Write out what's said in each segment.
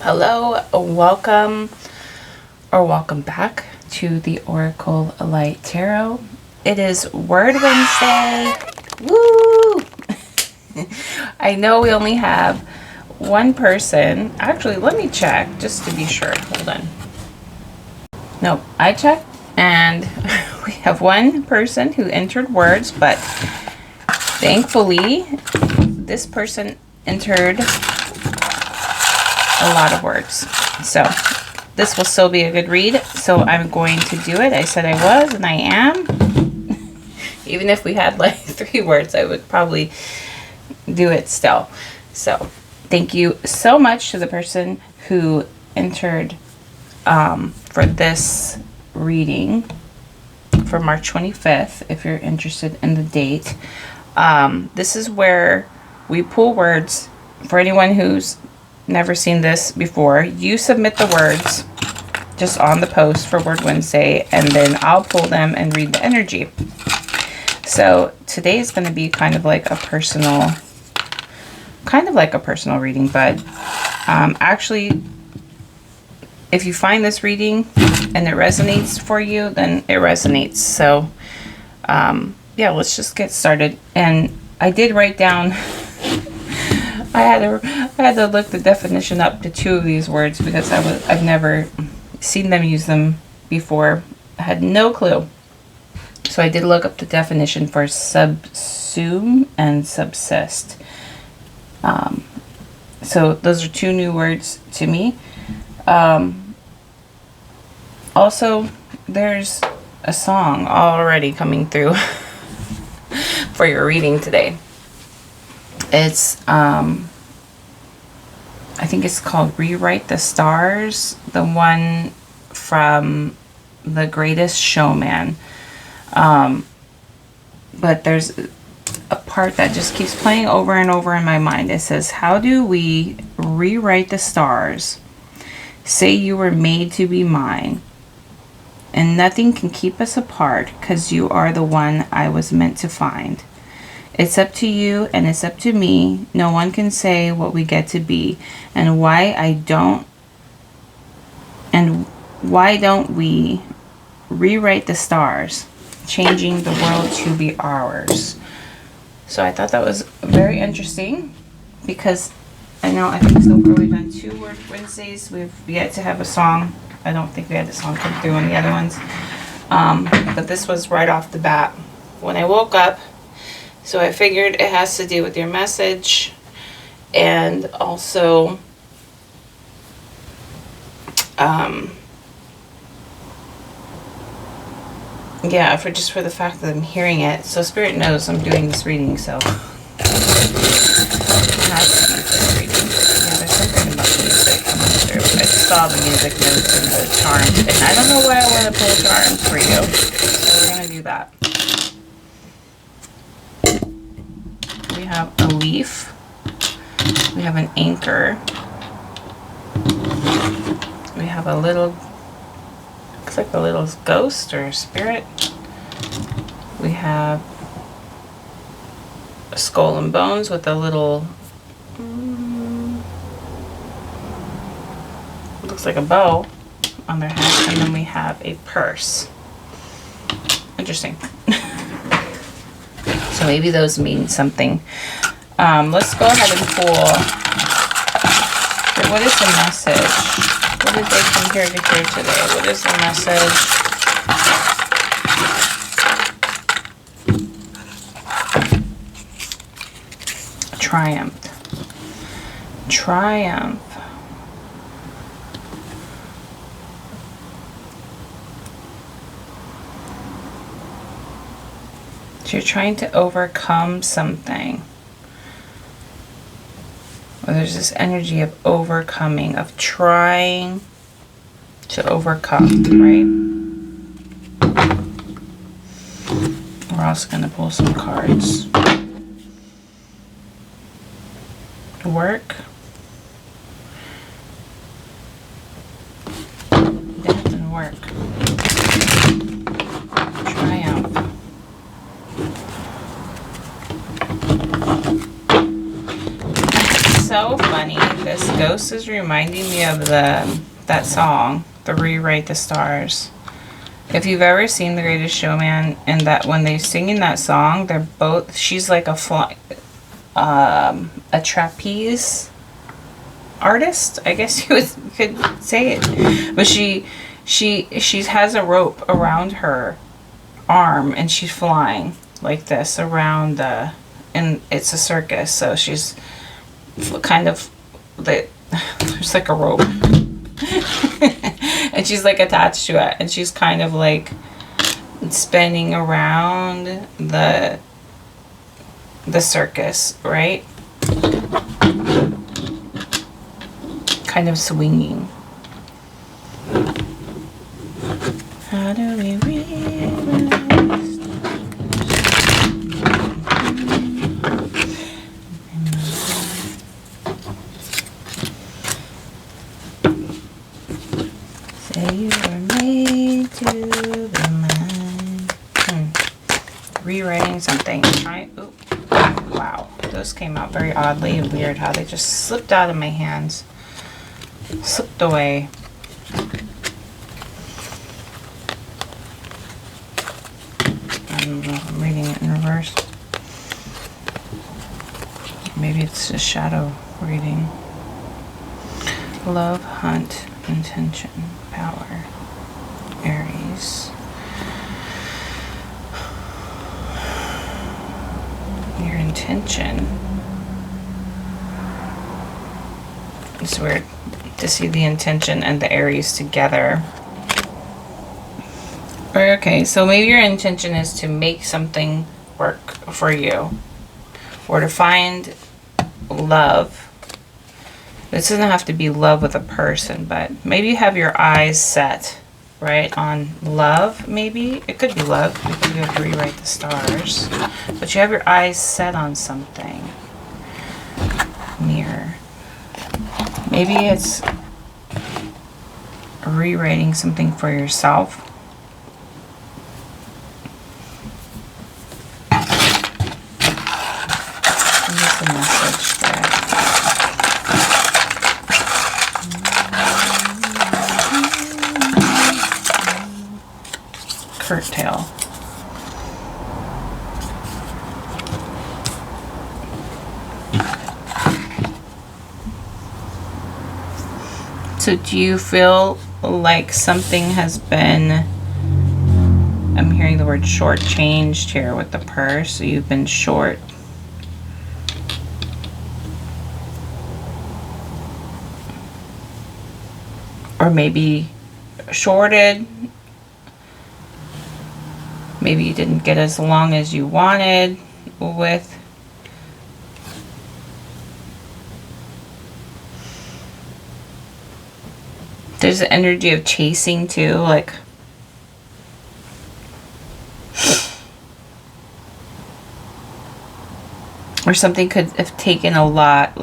Hello, welcome or welcome back to the Oracle Light Tarot. It is Word Wednesday. Woo! I know we only have one person. Actually, let me check just to be sure. Hold on. Nope, I checked and we have one person who entered words, but thankfully this person entered a lot of words. So this will still be a good read. So I'm going to do it. I said I was, and I am. Even if we had like 3 words, I would probably do it still. So thank you so much to the person who entered for this reading for March 25th, if you're interested in the date. This is where we pull words. For anyone who's never seen this before, you submit the words just on the post for Word Wednesday, and then I'll pull them and read the energy. So today is going to be kind of like a personal reading, but actually, if you find this reading and it resonates for you, then it resonates. So yeah, let's just get started. And I did write down I had to look the definition up to 2 of these words because I've never seen them use them before. I had no clue. So I did look up the definition for subsume and subsist. So those are 2 new words to me. Also, there's a song already coming through for your reading today. It's I think it's called Rewrite the Stars, the one from The Greatest Showman. But there's a part that just keeps playing over and over in my mind. It says, how do we rewrite the stars? Say you were made to be mine, and nothing can keep us apart, 'cause you are the one I was meant to find. It's up to you and it's up to me. No one can say what we get to be, and why don't we rewrite the stars, changing the world to be ours. So I thought that was very interesting because I think so far we've done 2 Word Wednesdays. We've yet to have a song. I don't think we had the song come through on the other ones. But this was right off the bat when I woke up. So I figured it has to do with your message, and also yeah, for the fact that I'm hearing it. So Spirit knows I'm doing this reading, so it has to be this reading. Yeah, there's something about music coming through. I saw the music notes and the charms, and I don't know why I want to pull charms for you. So we're gonna do that. We have a leaf. We have an anchor. We have a little, looks like a little ghost or spirit. We have a skull and bones with a little, looks like a bow on their head. And then we have a purse. Interesting. So maybe those mean something. Let's go ahead and pull. What is the message? What did they come here to hear today? What is the message? Triumph. Triumph. So you're trying to overcome something. Or there's this energy of overcoming, of trying to overcome, right? We're also going to pull some cards. Work. Death and work. Triumph. so funny. This ghost is reminding me of that song, the Rewrite the Stars. If you've ever seen The Greatest Showman, and that when they're singing that song, they're both, she's like a trapeze artist, I guess you could say it. But she has a rope around her arm, and she's flying like this around and it's a circus, so she's kind of there's like a rope and she's like attached to it, and she's kind of like spinning around the circus, right? Kind of swinging. How do we realize? Say you were made to be mine. Rewriting something. Ooh. Wow. Those came out very oddly and weird how they just slipped out of my hands. Slipped away. I'm reading it in reverse. Maybe it's a shadow reading. Love, hunt, intention, power, Aries. Your intention. It's weird to see the intention and the Aries together. Okay, so maybe your intention is to make something work for you, or to find love. This doesn't have to be love with a person, but maybe you have your eyes set, right, on love, maybe. It could be love, because you have to rewrite the stars. But you have your eyes set on something. Mirror. Maybe it's rewriting something for yourself. What's the message there? Curtail. So do you feel like something has been, I'm hearing the word shortchanged here with the purse, so you've been short. Or maybe shorted. Maybe you didn't get as long as you wanted with. There's the energy of chasing too, like or something could have taken a lot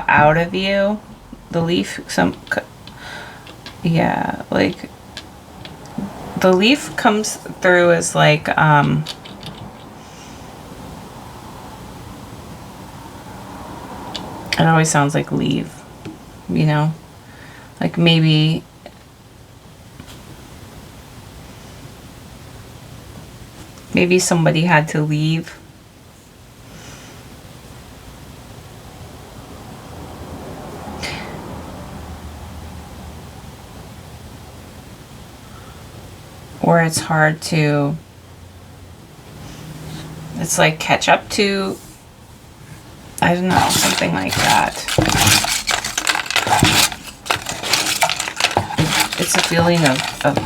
out of you. The leaf, yeah, like the leaf comes through as like it always sounds like leave, you know, like maybe somebody had to leave. Or it's hard to, it's like catch up to, I don't know, something like that. It's a feeling of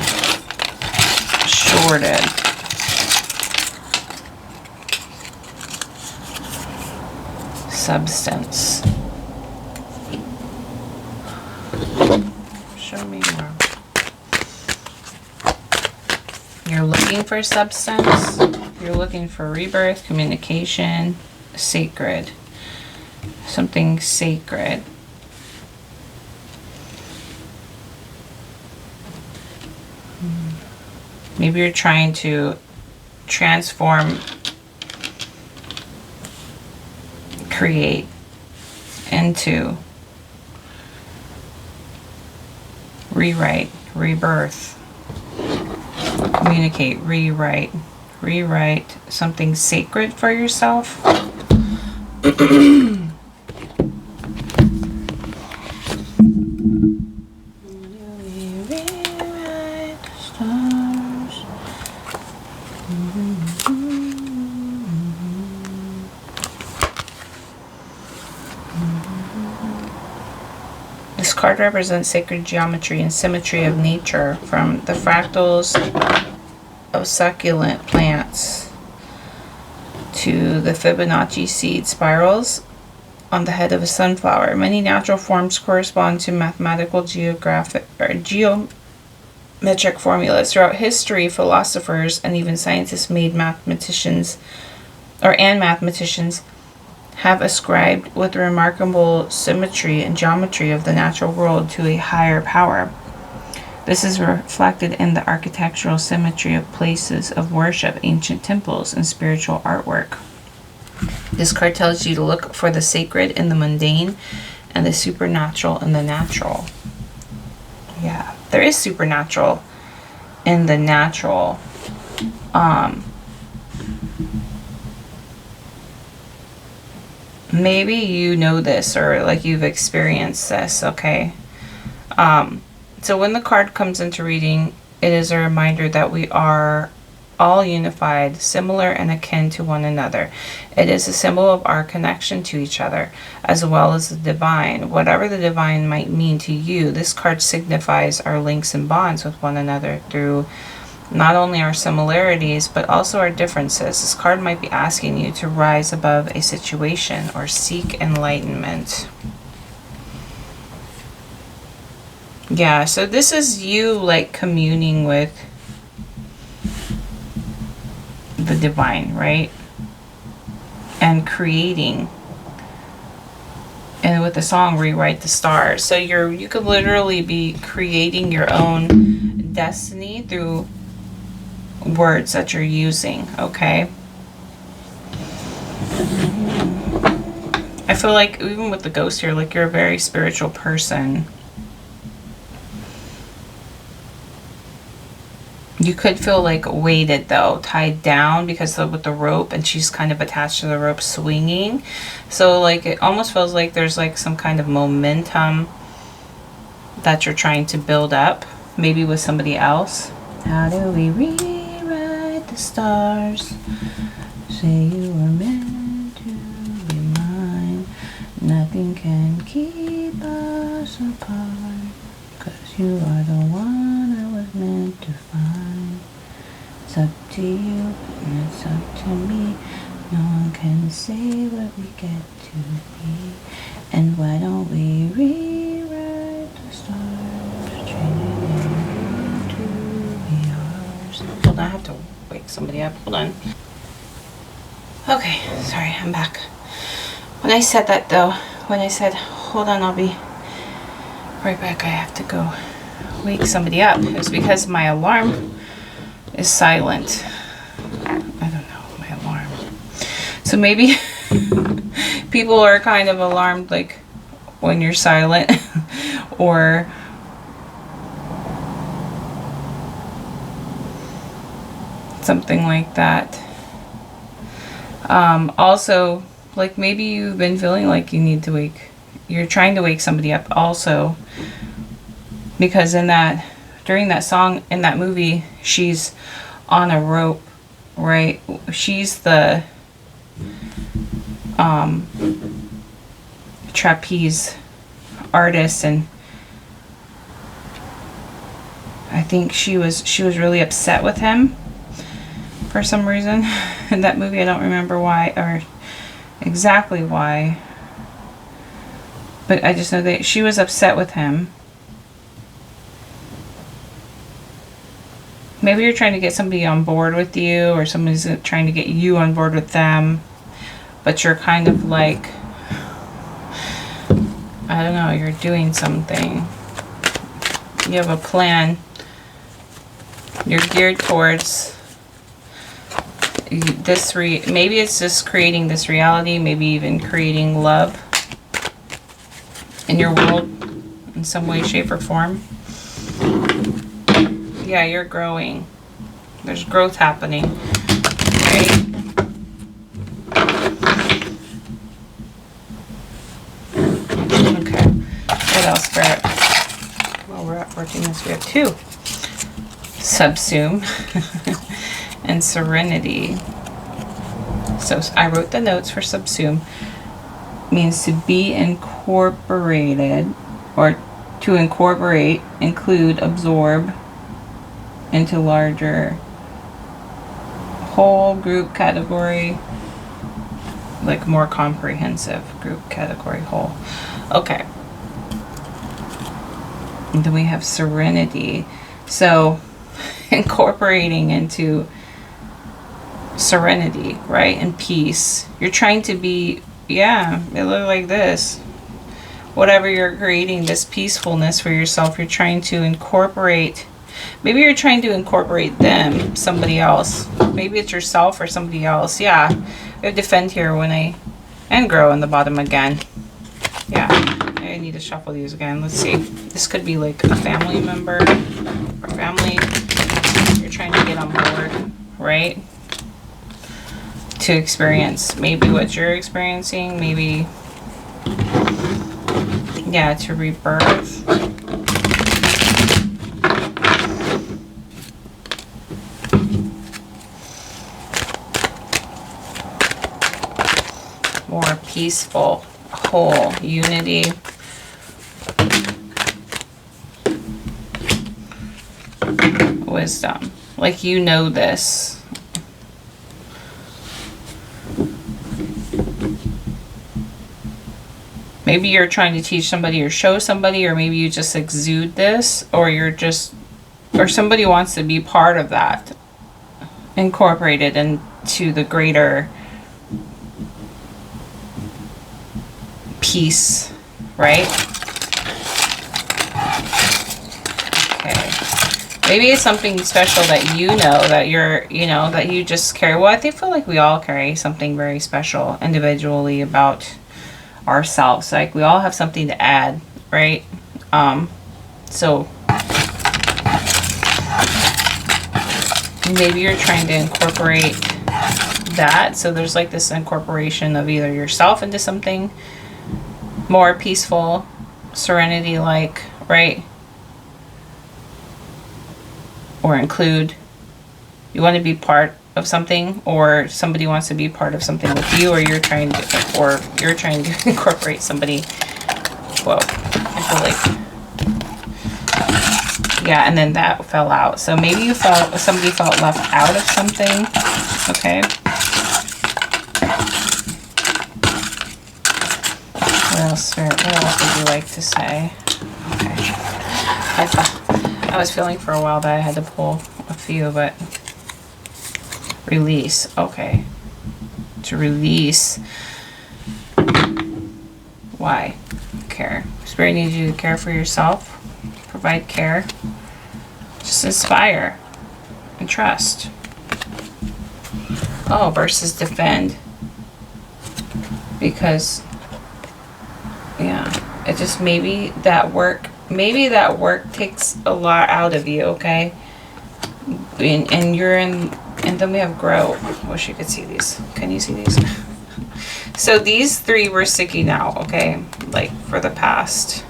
shorted. Substance. Show me more. You're looking for substance. You're looking for rebirth, communication, sacred. Something sacred. Maybe you're trying to transform, create into rewrite, rebirth, communicate, rewrite something sacred for yourself. This card represents sacred geometry and symmetry of nature, from the fractals of succulent plants to the Fibonacci seed spirals on the head of a sunflower. Many natural forms correspond to mathematical geometric formulas. Throughout history, philosophers and even scientists made mathematicians have ascribed with remarkable symmetry and geometry of the natural world to a higher power. This is reflected in the architectural symmetry of places of worship, ancient temples, and spiritual artwork. This card tells you to look for the sacred in the mundane and the supernatural in the natural. Yeah, there is supernatural in the natural. Maybe you know this, or like you've experienced this, okay? So when the card comes into reading, it is a reminder that we are all unified, similar, and akin to one another. It is a symbol of our connection to each other, as well as the divine. Whatever the divine might mean to you, this card signifies our links and bonds with one another through not only our similarities, but also our differences. This card might be asking you to rise above a situation or seek enlightenment. Yeah, so this is you like communing with the divine, right? And creating. And with the song, Rewrite the Stars. So you could literally be creating your own destiny through words that you're using, okay? I feel like even with the ghost here, like you're a very spiritual person. You could feel like weighted though, tied down because with the rope, and she's kind of attached to the rope swinging. So like it almost feels like there's like some kind of momentum that you're trying to build up, maybe with somebody else. How do we rewrite the stars? Say you were meant to be mine. Nothing can keep us apart, 'cause you are the one I was meant to find. It's up to you and it's up to me. No one can say what we get to be. And why don't we rewrite the stars, changing them to be ours? Hold on, I have to wake somebody up. Hold on. Okay, sorry, I'm back. When I said that though, when I said, hold on, I'll be right back, I have to go wake somebody up. It's because my alarm is silent. I don't know, my alarm. So maybe people are kind of alarmed like when you're silent or something like that. Also, like maybe you've been feeling like you need to you're trying to wake somebody up also, because during that song in that movie, she's on a rope, right? She's the trapeze artist, and I think she was really upset with him for some reason in that movie. I don't remember why or exactly why, but I just know that she was upset with him. Maybe you're trying to get somebody on board with you, or somebody's trying to get you on board with them, but you're kind of like, I don't know, you're doing something. You have a plan. You're geared towards this maybe it's just creating this reality, maybe even creating love. in your world in some way, shape, or form. Yeah, you're growing. There's growth happening, right? Okay. What else, Spirit? Well, we're working this. We have 2. Subsume and serenity. So I wrote the notes for subsume. Means to be incorporated, or to incorporate, include, absorb into larger whole, group, category, like more comprehensive group, category, whole. Okay. And then we have serenity. So incorporating into serenity, right? And peace. You're trying to be, yeah, it looked like this. Whatever you're creating, this peacefulness for yourself, you're trying to incorporate. Maybe you're trying to incorporate them, somebody else. Maybe it's yourself or somebody else. Yeah. We have defend here and grow in the bottom again. Yeah. I need to shuffle these again. Let's see. This could be like a family member or family. You're trying to get on board, right? To experience maybe what you're experiencing. Maybe, yeah, to rebirth. More peaceful, whole, unity. Wisdom. Like, you know this. Maybe you're trying to teach somebody or show somebody, or maybe you just exude this, or or somebody wants to be part of that, incorporated into the greater peace, right? Okay. Maybe it's something special that you know, that you're, that you just carry. Well, I feel like we all carry something very special individually about ourselves. Like, we all have something to add, right? So maybe you're trying to incorporate that. So there's like this incorporation of either yourself into something more peaceful, serenity, like, right? Or include. You want to be part of something, or somebody wants to be part of something with you, or you're trying to incorporate somebody. Whoa, I feel like, yeah, and then that fell out. So maybe somebody felt left out of something. Okay. What else would you like to say? Okay. I was feeling for a while that I had to pull a few, but release. Okay. To release. Why? Care. Spirit needs you to care for yourself. Provide care. Just inspire and trust. Oh, versus defend. Because, yeah, it just maybe that work takes a lot out of you, okay? And you're in, and then we have grow. I wish you could see these. Can you see these? So these 3 were sticking out, okay? Like, for the past.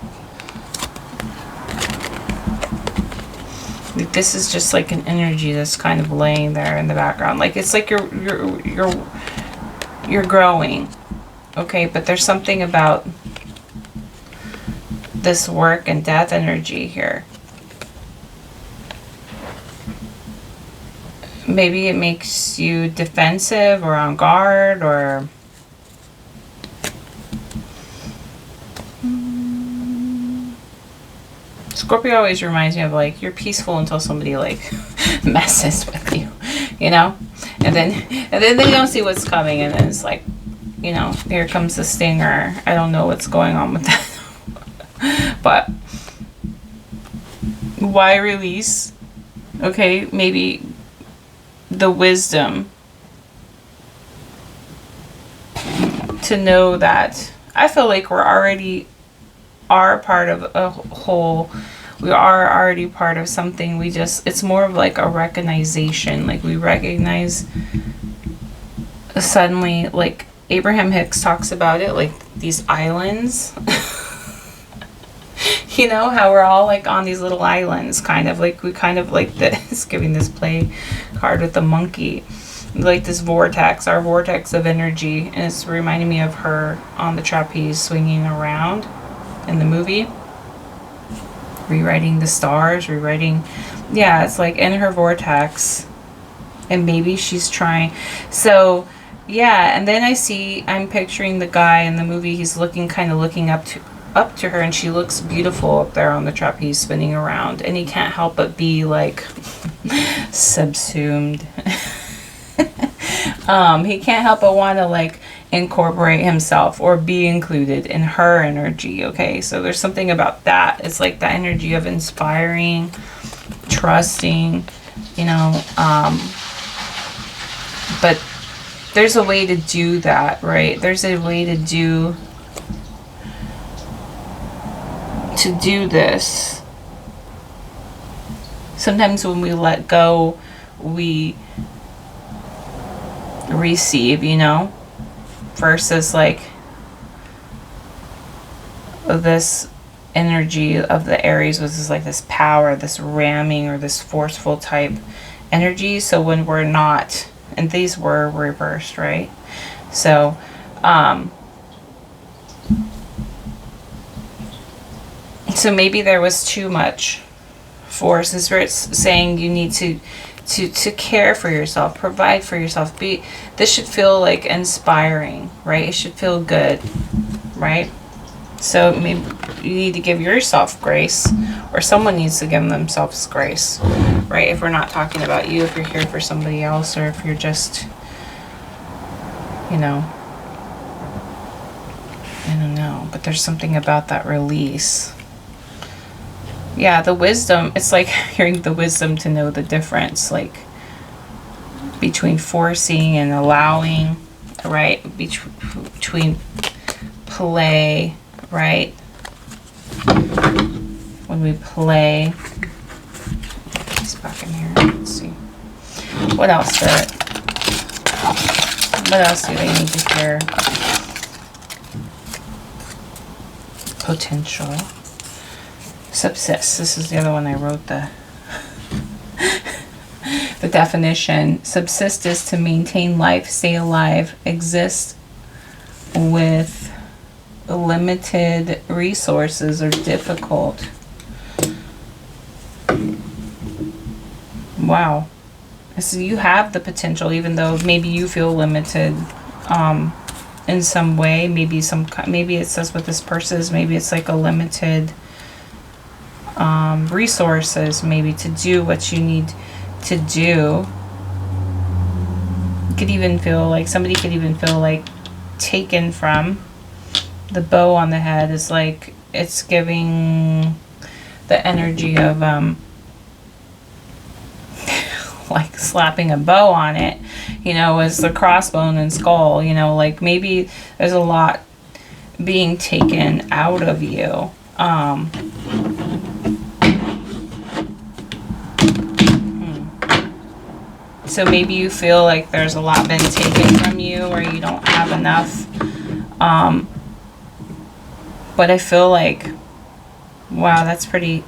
Like, this is just like an energy that's kind of laying there in the background. Like, it's like you're growing, okay? But there's something about this work and death energy here. Maybe it makes you defensive or on guard, or Scorpio always reminds me of, like, you're peaceful until somebody, like, messes with you, and then they don't see what's coming, and then it's like, here comes the stinger. I don't know what's going on with that. But why release? Okay, maybe the wisdom to know that I feel like we're already are part of a whole. We are already part of something. We just, it's more of like a recognition. Like we recognize suddenly, like Abraham Hicks talks about it, like these islands. You know, how we're all like on these little islands, kind of like, we kind of like this, giving this play card with the monkey. Like this vortex, our vortex of energy. And it's reminding me of her on the trapeze swinging around in the movie. Rewriting the stars, rewriting, yeah, it's like in her vortex, and maybe she's trying. So yeah, and then I'm picturing the guy in the movie, he's looking, kind of looking up to her, and she looks beautiful up there on the trapeze spinning around, and he can't help but be like subsumed. He can't help but want to like incorporate himself or be included in her energy. Okay, so there's something about that. It's like the energy of inspiring, trusting, you know, but there's a way to do that, right? There's a way to do this. Sometimes when we let go, we receive, you know, versus like this energy of the Aries was just like this power, this ramming or this forceful type energy. So when we're not, and these were reversed, right? So so maybe there was too much force. Is where it's saying you need to care for yourself, provide for yourself. This should feel like inspiring, right? It should feel good, right? So maybe you need to give yourself grace, or someone needs to give themselves grace, right? If we're not talking about you, if you're here for somebody else, or if you're just, you know, I don't know, but there's something about that release. Yeah, the wisdom, it's like hearing the wisdom to know the difference, like between forcing and allowing, right? Between play, right? When we play, it's back in here. Let's see. What else do they need to hear? Potential. Subsist. This is the other one I wrote the definition. Subsist is to maintain life, stay alive, exist with limited resources or difficult. Wow. So you have the potential, even though maybe you feel limited in some way. Maybe it says what this person is. Maybe it's like a limited resources, maybe to do what you need to do. You could even feel like somebody could even feel like taken from. The bow on the head is like it's giving the energy of like slapping a bow on it, you know, as the crossbone and skull, you know, like maybe there's a lot being taken out of you. So maybe you feel like there's a lot been taken from you, or you don't have enough. But I feel like, wow, that's pretty,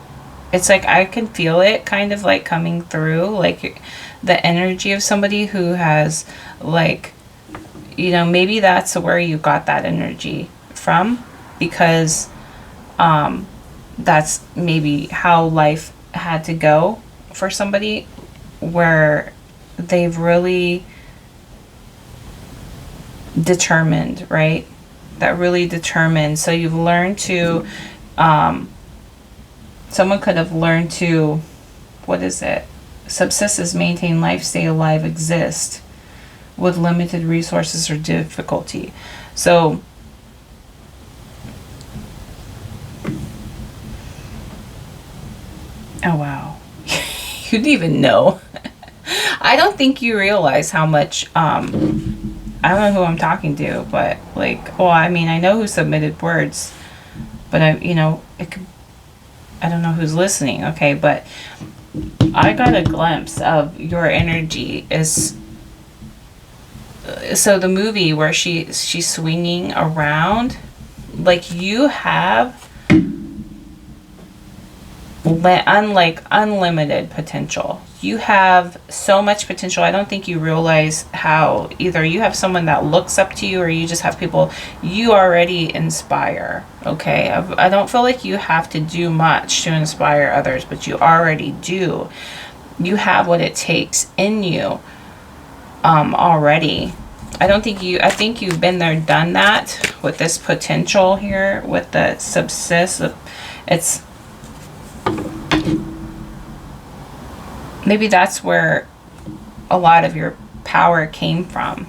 it's like I can feel it kind of like coming through, like the energy of somebody who has like, you know, maybe that's where you got that energy from, because that's maybe how life had to go for somebody, where they've really determined, right? That really determined. So you've learned to, someone could have learned to, what is it? Subsist is maintain life, stay alive, exist with limited resources or difficulty. So oh wow. You didn't even know. I don't think you realize how much, I don't know who I'm talking to, but like, well, I mean, I know who submitted words, but I don't know who's listening, okay, but I got a glimpse of your energy is, so the movie where she's swinging around, like you have unlimited potential. You have so much potential. I don't think you realize how either you have someone that looks up to you or you just have people you already inspire. Okay, I don't feel like you have to do much to inspire others, but you already do. You have what it takes in you already. I think you've been there, done that with this potential here with the subsist. It's maybe that's where a lot of your power came from.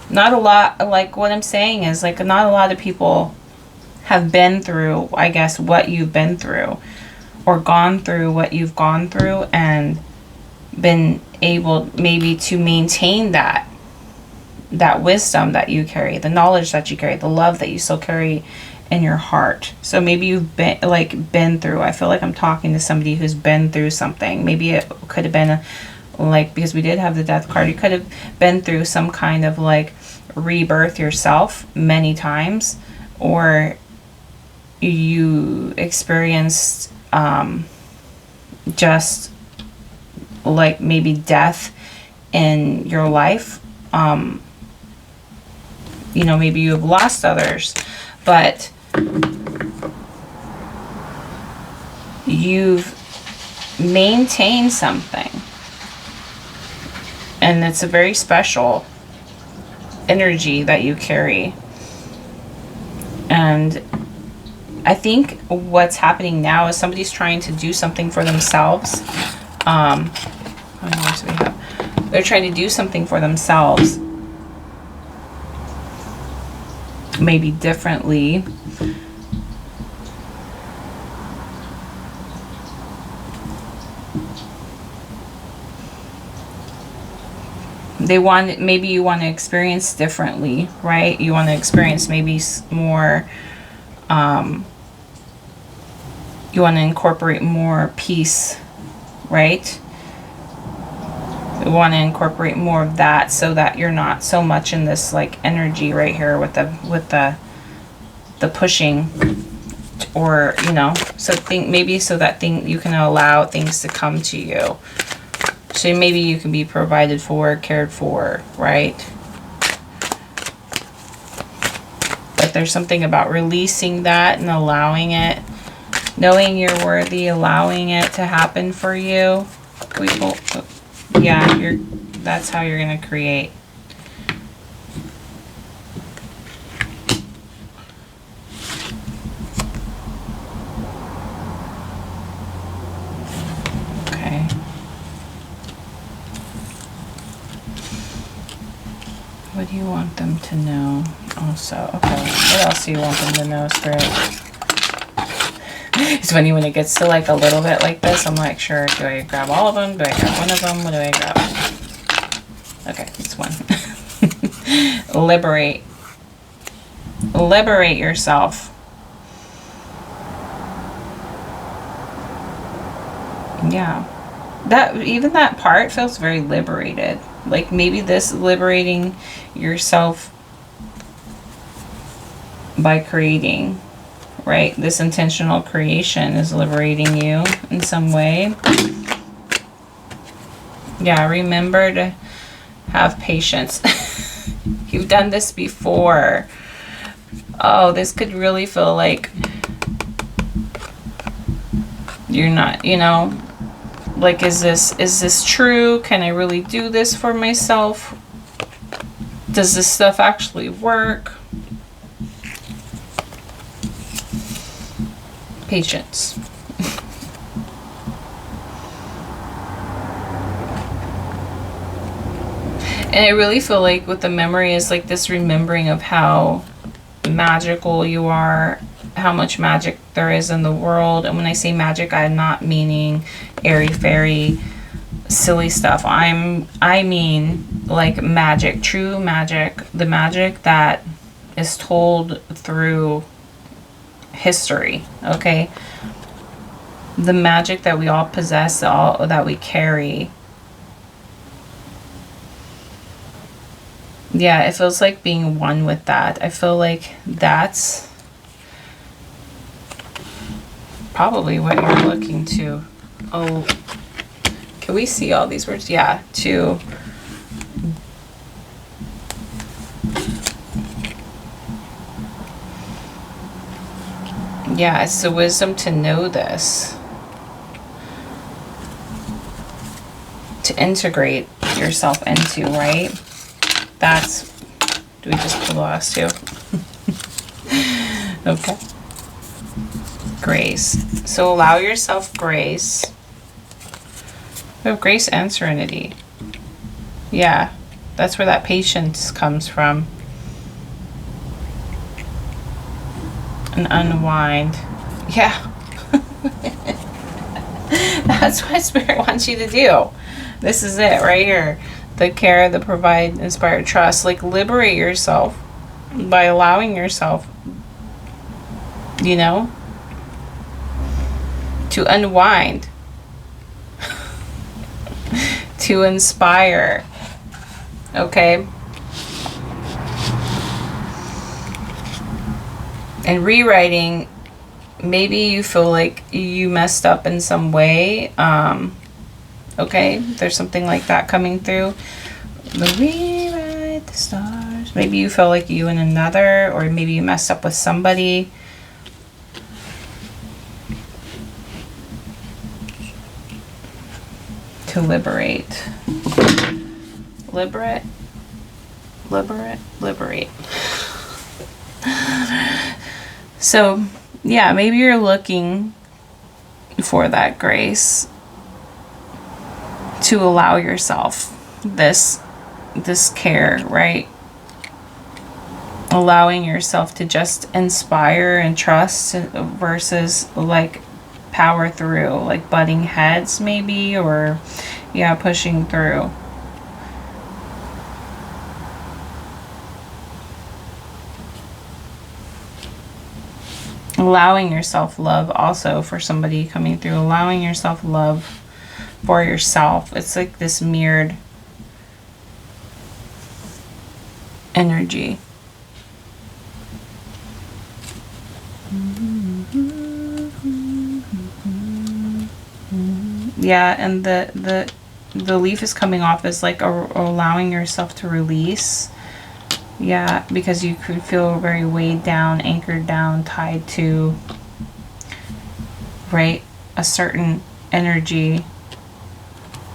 Not a lot, like what I'm saying is like not a lot of people have been through, I guess, what you've been through or gone through what you've gone through and been able maybe to maintain that wisdom that you carry, the knowledge that you carry, the love that you still carry in your heart. So maybe you've been through, I feel like I'm talking to somebody who's been through something. Maybe it could have been because we did have the death card, you could have been through some kind of like rebirth yourself many times, or you experienced just like maybe death in your life. Maybe you have lost others, but you've maintained something, and it's a very special energy that you carry. And I think what's happening now is somebody's trying to do something for themselves. They're trying to do something for themselves, maybe differently. Maybe you want to experience differently, right? You want to experience maybe more, you want to incorporate more peace, right? You want to incorporate more of that so that you're not so much in this like energy right here with the pushing, or so you can allow things to come to you. So maybe you can be provided for, cared for, right? But there's something about releasing that and allowing it, knowing you're worthy, allowing it to happen for you. That's how you're going to create. Okay. What do you want them to know also? Okay, what else do you want them to know, Spirit? It's funny when it gets to like a little bit like this, I'm like, sure, do I grab all of them? Do I grab one of them? What do I grab? Okay, it's one. Liberate. Liberate yourself. Yeah. Even that part feels very liberated. Like maybe this liberating yourself by creating, right? This intentional creation is liberating you in some way. Yeah, remember to have patience. You've done this before. Oh, this could really feel like you're not, like, is this true? Can I really do this for myself? Does this stuff actually work? Patience. And I really feel like with the memory is like this remembering of how magical you are, how much magic there is in the world. And when I say magic, I'm not meaning airy fairy silly stuff. I mean like magic, true magic, the magic that is told through history, okay? The magic that we all possess, all that we carry. Yeah, it feels like being one with that. I feel like that's probably what you're looking to. Oh, can we see all these words? Yeah, to yeah, it's the wisdom to know this. To integrate yourself into, right? That's, do we just pull the last two? Okay. Grace. So allow yourself grace. We have grace and serenity. Yeah, that's where that patience comes from. And unwind. Yeah. That's what Spirit wants you to do. This is it right here. The care, the provide, inspire, trust. Like, liberate yourself by allowing yourself, you know, to unwind, to inspire. Okay? And rewriting, maybe you feel like you messed up in some way. Okay, there's something like that coming through. Rewrite the stars. Maybe you feel like you and another, or maybe you messed up with somebody. To liberate. Liberate. So, yeah, maybe you're looking for that grace to allow yourself this care, right? Allowing yourself to just inspire and trust versus like power through, like butting heads maybe, or yeah, pushing through. Allowing yourself love also for somebody coming through. Allowing yourself love for yourself. It's like this mirrored energy. Yeah, and the leaf is coming off as like allowing yourself to release. Yeah, because you could feel very weighed down, anchored down, tied to, right, a certain energy.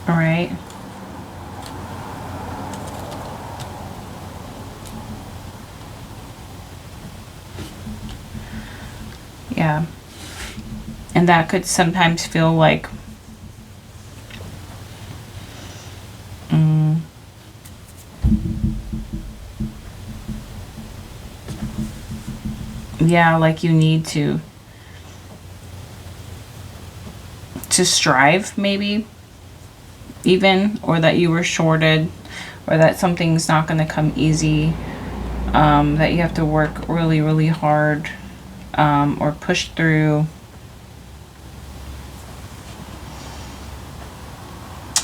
All right. Yeah. And that could sometimes feel like yeah, like you need to strive maybe even, or that you were shorted, or that something's not going to come easy, that you have to work really, really hard, or push through.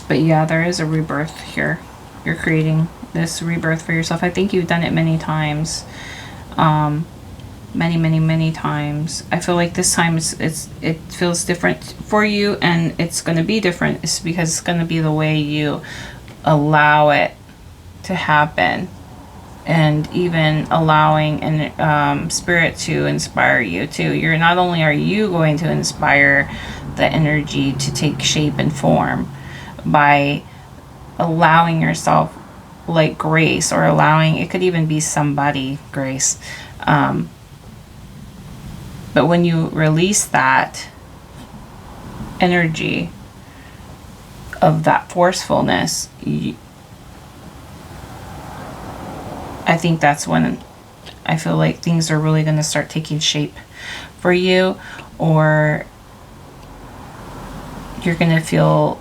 But yeah, there is a rebirth here. You're creating this rebirth for yourself. I think you've done it many times. Many times. I feel like this time it feels different for you, and it's going to be different. It's because it's going to be the way you allow it to happen, and even allowing spirit to inspire you too. You're not only are you going to inspire the energy to take shape and form by allowing yourself like grace, or allowing, it could even be somebody grace, but when you release that energy of that forcefulness, I think that's when I feel like things are really going to start taking shape for you, or you're going to feel,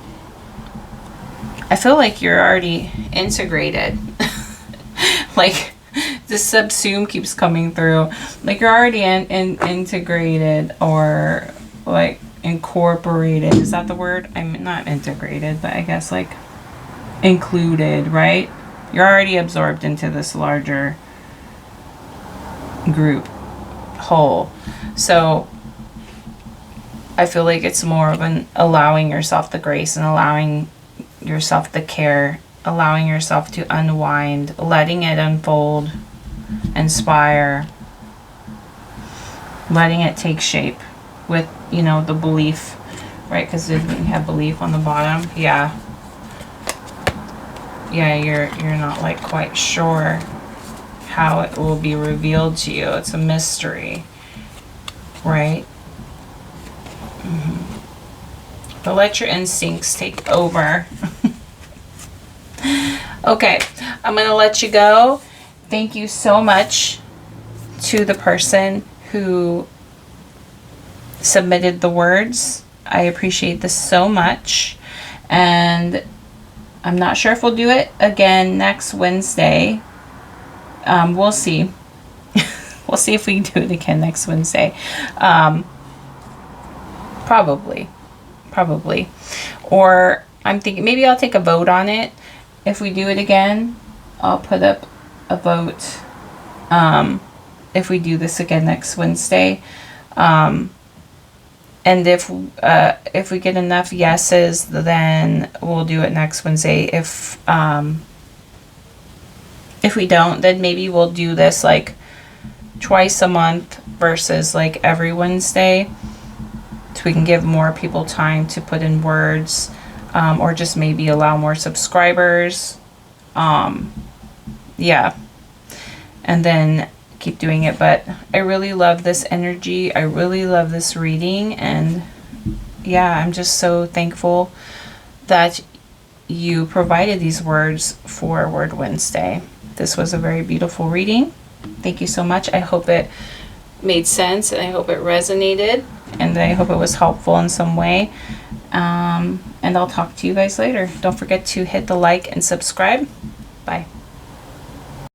I feel like you're already integrated. Like This subsume keeps coming through. Like you're already integrated, or like incorporated. Is that the word? I'm not integrated, but I guess like included, right? You're already absorbed into this larger group whole. So I feel like it's more of an allowing yourself the grace and allowing yourself the care, allowing yourself to unwind, letting it unfold, inspire, letting it take shape with, you know, the belief, right? Because if you have belief on the bottom, yeah, you're not like quite sure how it will be revealed to you. It's a mystery, right? But let your instincts take over. Okay, I'm gonna let you go. Thank you so much to the person who submitted the words. I appreciate this so much, and I'm not sure if we'll do it again next Wednesday. We'll see. We'll see if we can do it again next Wednesday. Probably. Or I'm thinking maybe I'll take a vote on it. If we do it again, I'll put up a vote. If we do this again next Wednesday. And if we get enough yeses, then we'll do it next Wednesday. If we don't, then maybe we'll do this like twice a month versus like every Wednesday, so we can give more people time to put in words, or just maybe allow more subscribers. Yeah, and then keep doing it. But I really love this energy. I really love this reading, and yeah, I'm just so thankful that you provided these words for Word Wednesday. This was a very beautiful reading. Thank you so much. I hope it made sense, and I hope it resonated, and I hope it was helpful in some way. And I'll talk to you guys later. Don't forget to hit the like and subscribe. Bye.